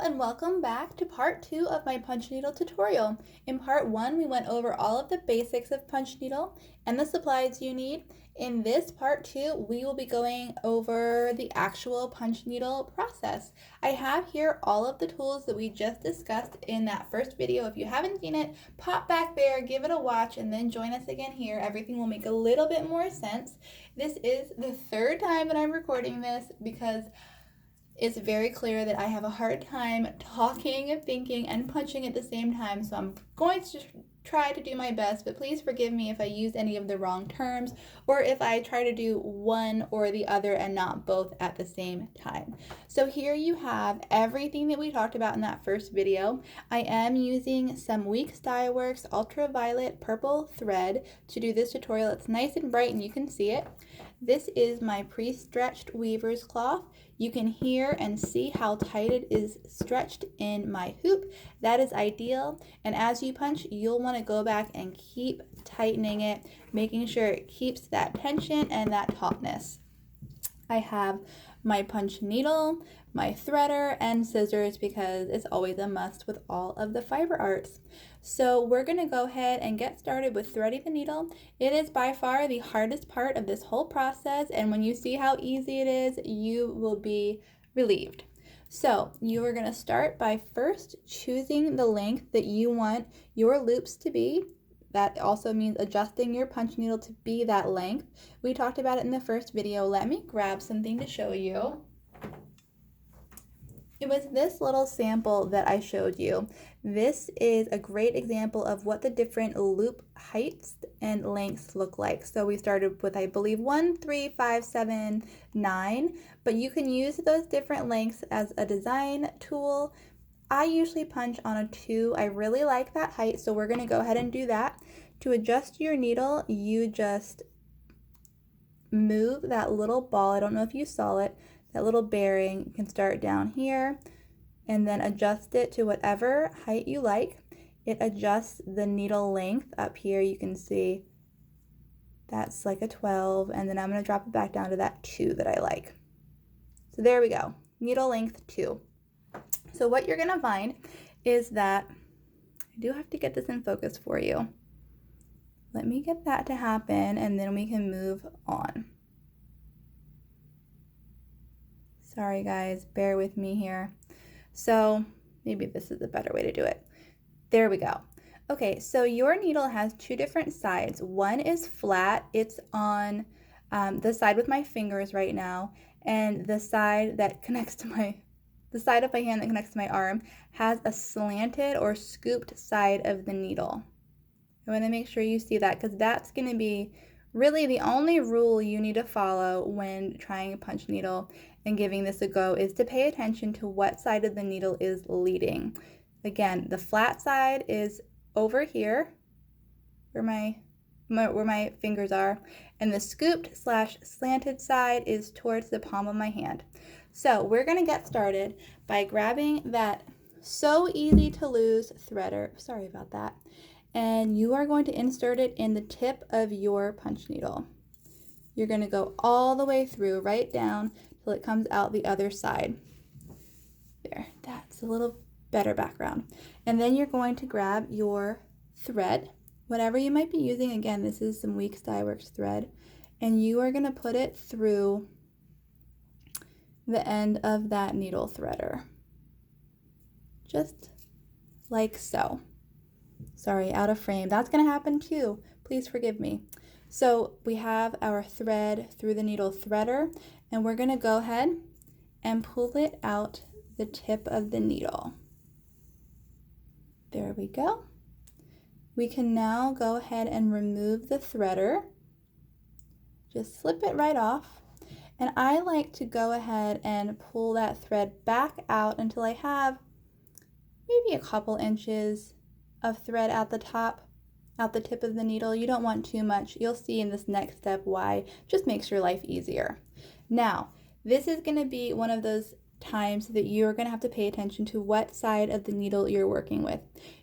and welcome back to part 2 of my punch needle tutorial. In part 1, we went over all of the basics of punch needle and the supplies you need. In this part 2, we will be going over the actual punch needle process. I have here all of the tools that we just discussed in that first video. If you haven't seen it, pop back there, give it a watch, and then join us again here. Everything will make a little bit more sense. This is the third time that I'm recording this because it's very clear that I have a hard time talking, thinking, and punching at the same time, so I'm going to try to do my best, but please forgive me if I use any of the wrong terms or if I try to do one or the other and not both at the same time. So here you have everything that we talked about in that first video. I am using some Weeks Dye Works ultraviolet purple thread to do this tutorial. It's nice and bright and you can see it. This is my pre-stretched weaver's cloth. You can hear and see how tight it is stretched in my hoop. That is ideal. And as you punch, you'll want to go back and keep tightening it, making sure it keeps that tension and that tautness. I have my punch needle, my threader, and scissors because it's always a must with all of the fiber arts. So we're going to go ahead and get started with threading the needle. It is by far the hardest part of this whole process, and when you see how easy it is, you will be relieved. So you are going to start by first choosing the length that you want your loops to be. That also means adjusting your punch needle to be that length. We talked about it in the first video. Let me grab something to show you. It was this little sample that I showed you. This is a great example of what the different loop heights and lengths look like. So we started with, I believe, 1, 3, 5, 7, 9, but you can use those different lengths as a design tool. I usually punch on a 2. I really like that height, so we're going to go ahead and do that. To adjust your needle, you just move that little ball. I don't know if you saw it. That little bearing, you can start down here and then adjust it to whatever height you like. It adjusts the needle length up here. You can see that's like a 12, and then I'm going to drop it back down to that 2 that I like. So there we go, needle length 2. So what you're going to find is that, I do have to get this in focus for you. Let me get that to happen and then we can move on. Sorry guys, bear with me here. So maybe this is a better way to do it. There we go. Okay, so your needle has 2 different sides. One is flat, it's on the side with my fingers right now, and the side that connects to the side of my hand that connects to my arm has a slanted or scooped side of the needle. I want to make sure you see that because that's going to be really the only rule you need to follow when trying a punch needle and giving this a go is to pay attention to what side of the needle is leading. Again, the flat side is over here where my fingers are, and the scooped / slanted side is towards the palm of my hand. So we're going to get started by grabbing that so easy to lose threader, sorry about that, and you are going to insert it in the tip of your punch needle. You're going to go all the way through, right down till it comes out the other side. There, that's a little better background. And then you're going to grab your thread, whatever you might be using. Again, this is some Weeks Dye Works thread, and you are going to put it through the end of that needle threader, just like so. Sorry, out of frame. That's going to happen too. Please forgive me. So we have our thread through the needle threader, and we're going to go ahead and pull it out the tip of the needle. There we go. We can now go ahead and remove the threader. Just slip it right off. And I like to go ahead and pull that thread back out until I have maybe a couple inches of thread at the top, out the tip of the needle. You don't want too much. You'll see in this next step why. Just makes your life easier. Now, this is going to be one of those times that you're going to have to pay attention to what side of the needle you're working with.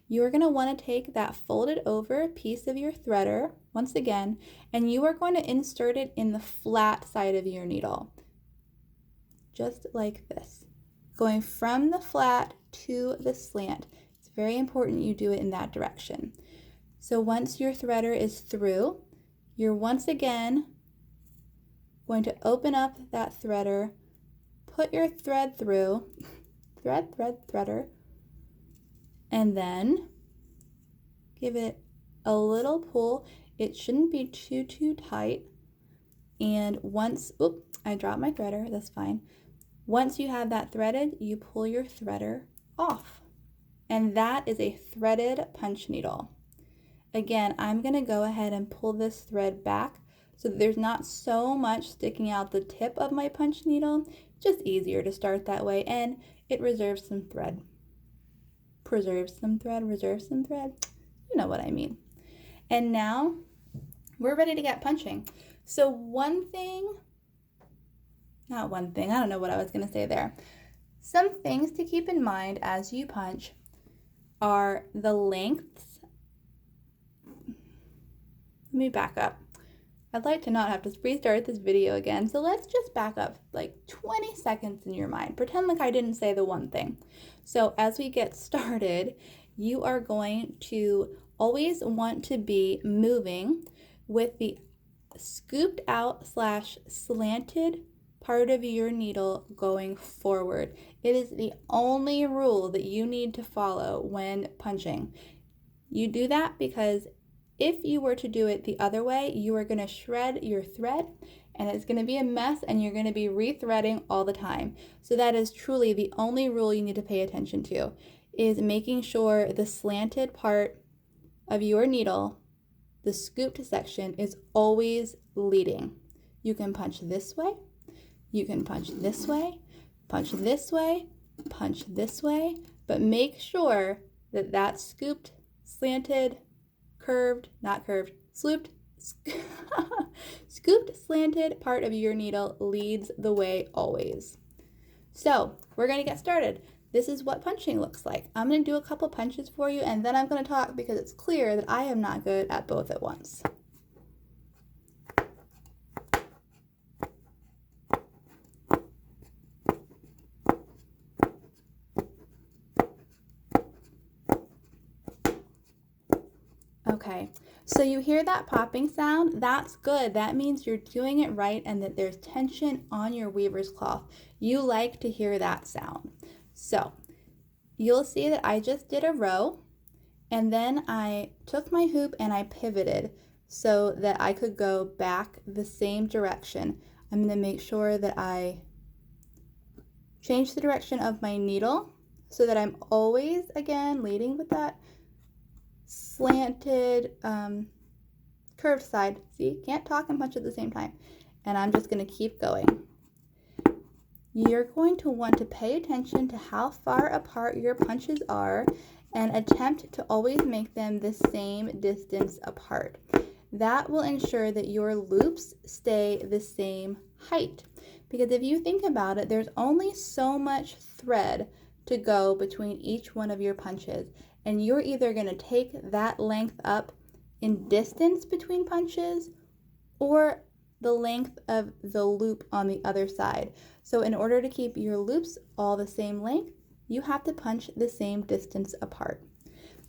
You're going to want to take that folded over piece of your threader, once again, and you are going to insert it in the flat side of your needle, just like this, going from the flat to the slant. It's very important you do it in that direction. So once your threader is through, you're once again going to open up that threader, put your thread through, threader, and then give it a little pull. It shouldn't be too tight. And once, I dropped my threader, that's fine. Once you have that threaded, you pull your threader off. And that is a threaded punch needle. Again, I'm going to go ahead and pull this thread back so that there's not so much sticking out the tip of my punch needle. It's just easier to start that way, and it reserves some thread. Preserves some thread, reserves some thread. You know what I mean. And now we're ready to get punching. So I don't know what I was going to say there. Some things to keep in mind as you punch are the lengths. Let me back up. I'd like to not have to restart this video again, so let's just back up like 20 seconds in your mind. Pretend like I didn't say the one thing. So as we get started, you are going to always want to be moving with the scooped out / slanted part of your needle going forward. It is the only rule that you need to follow when punching. You do that because if you were to do it the other way, you are going to shred your thread and it's going to be a mess and you're going to be rethreading all the time. So that is truly the only rule you need to pay attention to, is making sure the slanted part of your needle, the scooped section, is always leading. You can punch this way, you can punch this way, punch this way, punch this way, but make sure that that scooped, slanted, curved, not curved, scooped, slanted part of your needle leads the way always. So we're going to get started. This is what punching looks like. I'm going to do a couple punches for you and then I'm going to talk because it's clear that I am not good at both at once. Okay, so you hear that popping sound? That's good. That means you're doing it right and that there's tension on your weaver's cloth. You like to hear that sound. So you'll see that I just did a row and then I took my hoop and I pivoted so that I could go back the same direction. I'm going to make sure that I change the direction of my needle so that I'm always, again, leading with that slanted, curved side. See, can't talk and punch at the same time. And I'm just going to keep going. You're going to want to pay attention to how far apart your punches are and attempt to always make them the same distance apart. That will ensure that your loops stay the same height. Because if you think about it, there's only so much thread to go between each one of your punches. And you're either going to take that length up in distance between punches or the length of the loop on the other side. So in order to keep your loops all the same length, you have to punch the same distance apart.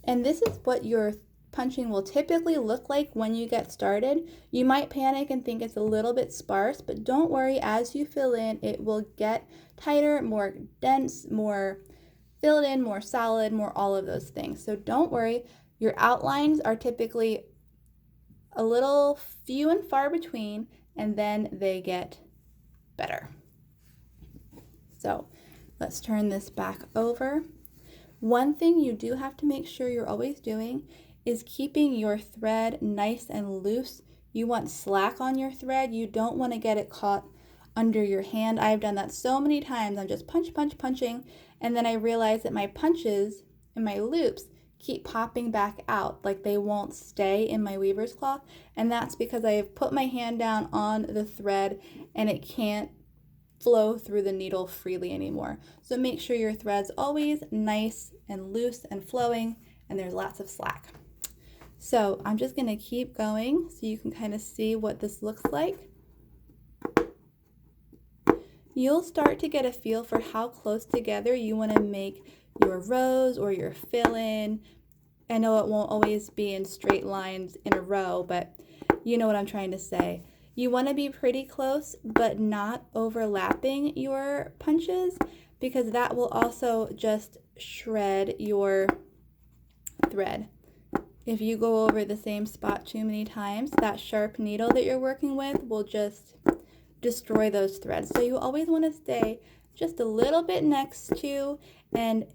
And this is what your punching will typically look like when you get started. You might panic and think it's a little bit sparse, but don't worry, as you fill in, it will get tighter, more dense, more filled in, more solid, more all of those things. So don't worry, your outlines are typically a little few and far between, and then they get better. So let's turn this back over. One thing you do have to make sure you're always doing is keeping your thread nice and loose. You want slack on your thread. You don't want to get it caught under your hand. I've done that so many times. I'm just punching, and then I realize that my punches and my loops keep popping back out, like they won't stay in my weaver's cloth, and that's because I have put my hand down on the thread and it can't flow through the needle freely anymore. So make sure your thread's always nice and loose and flowing and there's lots of slack. So I'm just going to keep going so you can kind of see what this looks like. you'll start to get a feel for how close together you want to make your rows or your fill-in. I know it won't always be in straight lines in a row, but you know what I'm trying to say. You want to be pretty close, but not overlapping your punches, because that will also just shred your thread. If you go over the same spot too many times, that sharp needle that you're working with will just destroy those threads. So you always want to stay just a little bit next to, and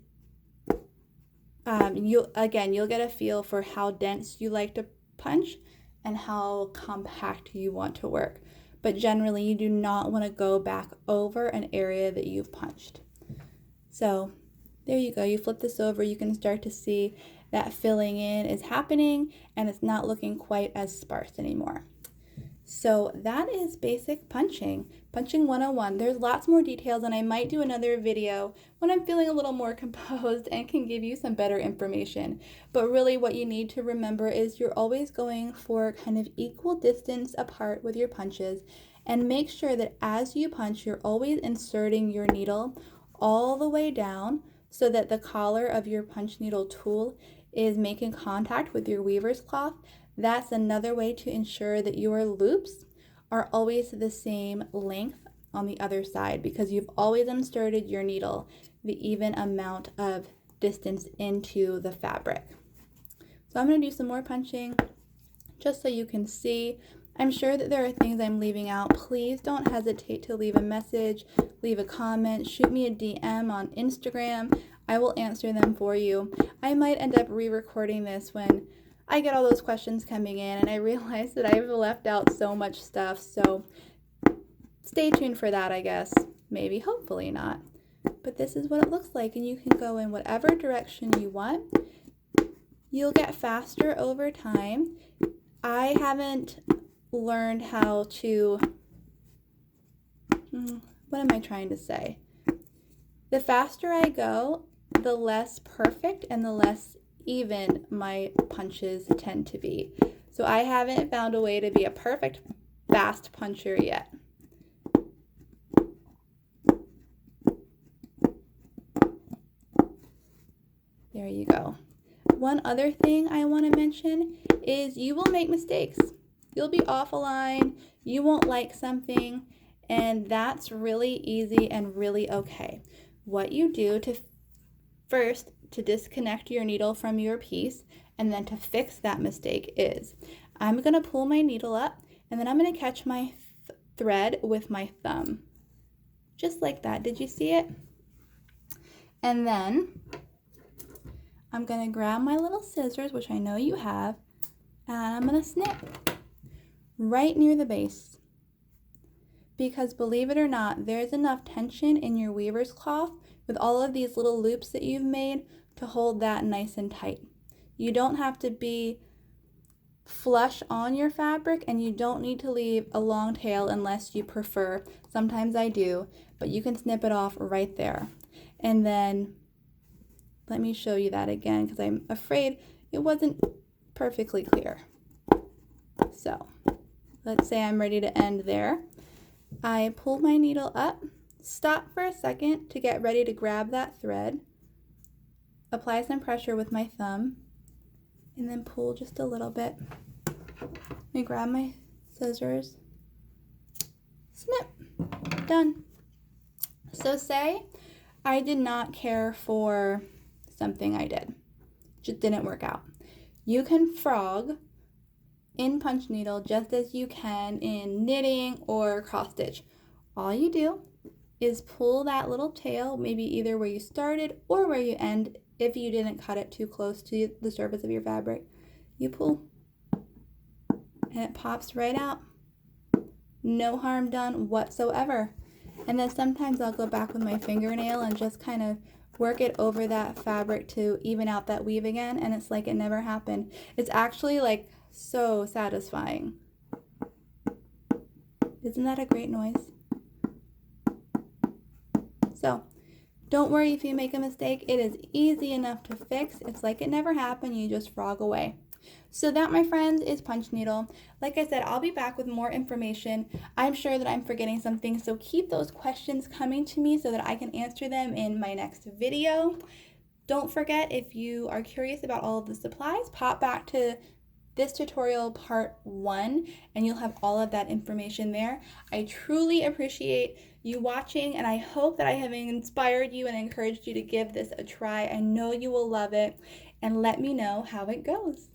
you'll get a feel for how dense you like to punch and how compact you want to work. But generally, you do not want to go back over an area that you've punched. So there you go. You flip this over, you can start to see that filling in is happening and it's not looking quite as sparse anymore. So that is basic punching. Punching 101. There's lots more details, and I might do another video when I'm feeling a little more composed and can give you some better information. But really what you need to remember is you're always going for kind of equal distance apart with your punches, and make sure that as you punch, you're always inserting your needle all the way down so that the collar of your punch needle tool is making contact with your weaver's cloth. That's another way to ensure that your loops are always the same length on the other side, because you've always inserted your needle the even amount of distance into the fabric. So I'm going to do some more punching just so you can see. I'm sure that there are things I'm leaving out. Please don't hesitate to leave a message, leave a comment, shoot me a DM on Instagram. I will answer them for you. I might end up re-recording this when I get all those questions coming in and I realize that I've left out so much stuff. So stay tuned for that, I guess. Maybe, hopefully not. But this is what it looks like, and you can go in whatever direction you want. You'll get faster over time. I haven't learned how to, what am I trying to say? The faster I go, the less perfect and the less even my punches tend to be. So I haven't found a way to be a perfect fast puncher yet. There you go. One other thing I want to mention is you will make mistakes. You'll be off a line, you won't like something, and that's really easy and really okay. What you do to first to disconnect your needle from your piece and then to fix that mistake is I'm going to pull my needle up and then I'm going to catch my thread with my thumb. Just like that. Did you see it? And then I'm going to grab my little scissors, which I know you have, and I'm going to snip right near the base. Because believe it or not, there's enough tension in your weaver's cloth with all of these little loops that you've made to hold that nice and tight. You don't have to be flush on your fabric, and you don't need to leave a long tail unless you prefer. Sometimes I do, but you can snip it off right there. And then let me show you that again, because I'm afraid it wasn't perfectly clear. So let's say I'm ready to end there. I pull my needle up, stop for a second to get ready to grab that thread, apply some pressure with my thumb, and then pull just a little bit. Let me grab my scissors, snip, done. So say I did not care for something I did, just didn't work out. You can frog in punch needle just as you can in knitting or cross stitch. All you do is pull that little tail, maybe either where you started or where you end if you didn't cut it too close to the surface of your fabric. You pull and it pops right out. No harm done whatsoever. And then sometimes I'll go back with my fingernail and just kind of work it over that fabric to even out that weave again, and it's like it never happened. It's actually like so satisfying. Isn't that a great noise? So don't worry if you make a mistake. It is easy enough to fix. It's like it never happened. You just frog away. So that, my friends, is punch needle. Like I said, I'll be back with more information. I'm sure that I'm forgetting something, so keep those questions coming to me so that I can answer them in my next video. Don't forget, if you are curious about all of the supplies, pop back to this tutorial part 1 and you'll have all of that information there. I truly appreciate you watching, and I hope that I have inspired you and encouraged you to give this a try. I know you will love it, and let me know how it goes.